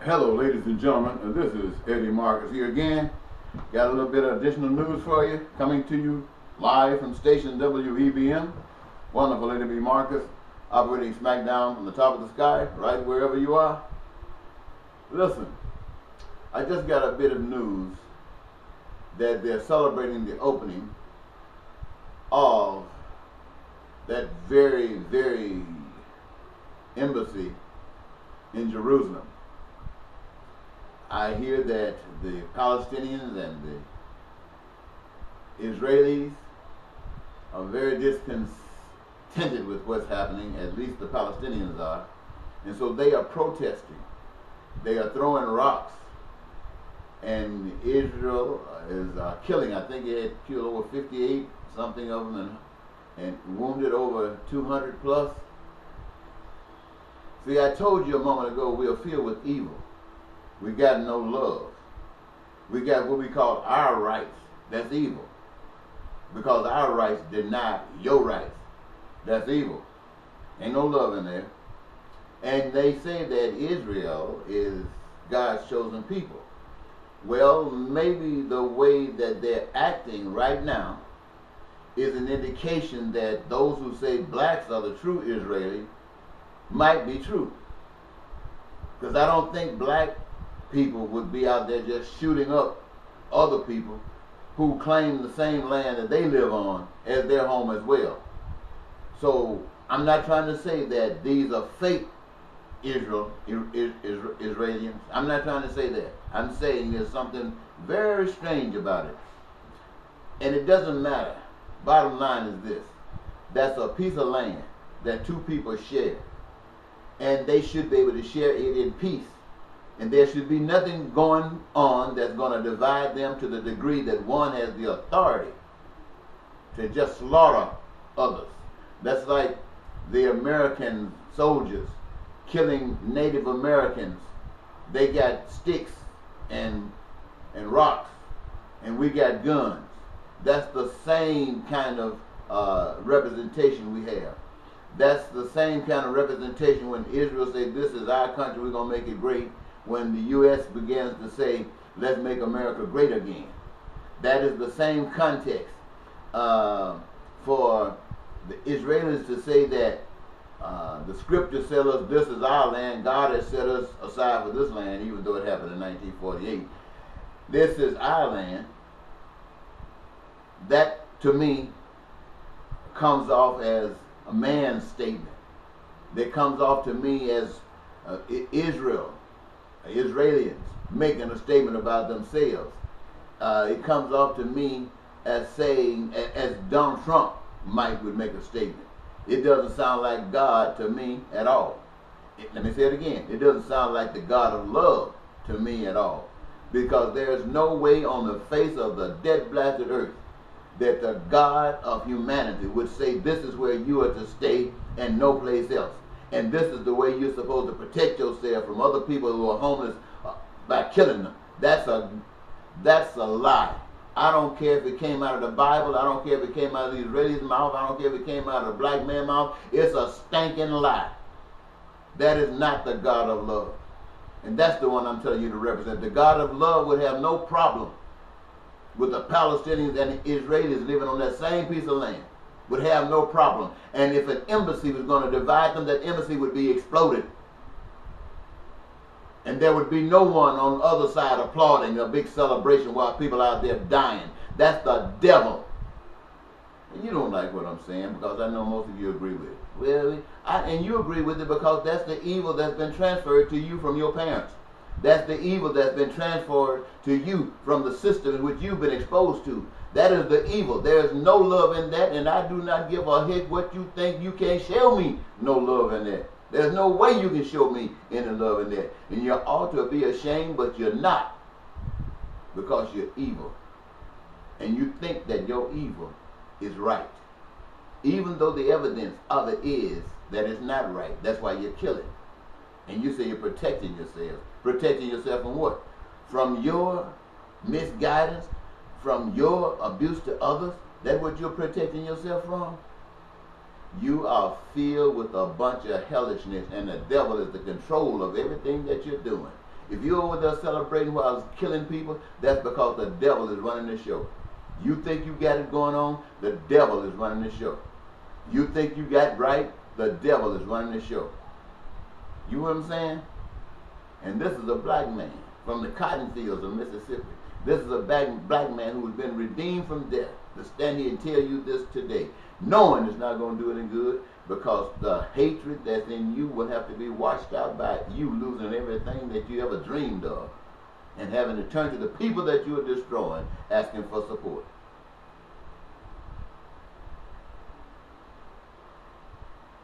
Hello, ladies and gentlemen, and this is Eddie Marcus here again. Got a little bit of additional news for you, coming to you live from station WEBM. Wonderful Eddie B. Marcus, operating smackdown from the top of the sky, right wherever you are. Listen, I just got a bit of news that they're celebrating the opening of that very embassy in Jerusalem. I hear that the Palestinians and the Israelis are very discontented with what's happening, at least the Palestinians are, and so they are protesting. They are throwing rocks, and Israel is killing. I think it had killed over 58 something of them and wounded over 200 plus. See, I told you a moment ago, we are filled with evil. We got no love. We got what we call our rights. That's evil. Because our rights deny your rights. That's evil. Ain't no love in there. And they say that Israel is God's chosen people. Well, maybe the way that they're acting right now is an indication that those who say blacks are the true Israelis might be true. Because I don't think black people would be out there just shooting up other people who claim the same land that they live on as their home as well. So I'm not trying to say that these are fake Israelis. I'm not trying to say that. I'm saying there's something very strange about it. And it doesn't matter. Bottom line is this. That's a piece of land that two people share. And they should be able to share it in peace. And there should be nothing going on that's going to divide them to the degree that one has the authority to just slaughter others. That's like the American soldiers killing Native Americans. They got sticks and rocks, and we got guns. That's the same kind of representation we have. That's the same kind of representation when Israel said, this is our country, we're going to make it great. When the U.S. begins to say, let's make America great again. That is the same context for the Israelis to say that the scriptures tell us this is our land, God has set us aside for this land, even though it happened in 1948. This is our land. That, to me, comes off as a man's statement. That comes off to me as Israelis making a statement about themselves. It comes off to me as saying, as Donald Trump would make a statement. It doesn't sound like God to me at all. Let me say it again. It doesn't sound like the God of love to me at all. Because there's no way on the face of the dead blasted earth that the God of humanity would say this is where you are to stay and no place else. And this is the way you're supposed to protect yourself from other people who are homeless by killing them. That's a lie. I don't care if it came out of the Bible. I don't care if it came out of the Israelis' mouth. I don't care if it came out of the black man's mouth. It's a stinking lie. That is not the God of love. And that's the one I'm telling you to represent. The God of love would have no problem with the Palestinians and the Israelis living on that same piece of land. Would have no problem. And if an embassy was going to divide them, that embassy would be exploded. And there would be no one on the other side applauding a big celebration while people out there dying. That's the devil. And you don't like what I'm saying because I know most of you agree with it. Well, and you agree with it because that's the evil that's been transferred to you from your parents. That's the evil that's been transferred to you from the system in which you've been exposed to. That is the evil. There is no love in that, and I do not give a heck what you think. You can't show me no love in that. There's no way you can show me any love in that. And you ought to be ashamed, but you're not, because you're evil. And you think that your evil is right, even though the evidence of it is that it's not right. That's why you're killing. And you say you're protecting yourself. Protecting yourself from what? From your misguidance, from your abuse to others. That's what you're protecting yourself from? You are filled with a bunch of hellishness, and the devil is the control of everything that you're doing. If you're over there celebrating while I was killing people, that's because the devil is running the show. You think you got it going on, the devil is running the show. You think you got right, the devil is running the show. You know what I'm saying? And this is a black man from the cotton fields of Mississippi. This is a black man who has been redeemed from death to stand here and tell you this today, knowing it's not going to do any good, because the hatred that's in you will have to be washed out by you losing everything that you ever dreamed of and having to turn to the people that you are destroying, asking for support.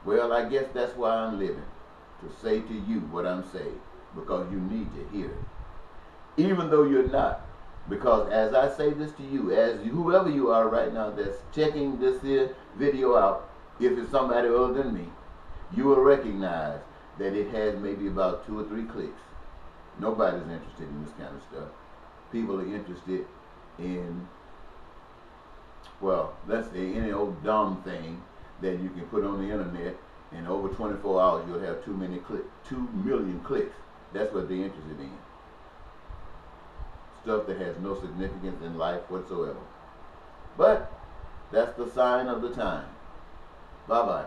Well, I guess that's why I'm living, to say to you what I'm saying, because you need to hear it. Even though you're not, because as I say this to you, as whoever you are right now that's checking this here video out, if it's somebody other than me, you will recognize that it has maybe about 2 or 3 clicks. Nobody's interested in this kind of stuff. People are interested in, well, let's say any old dumb thing that you can put on the internet, and over 24 hours you'll have 2 million clicks. That's what they're interested in. Stuff that has no significance in life whatsoever. But that's the sign of the time. Bye-bye.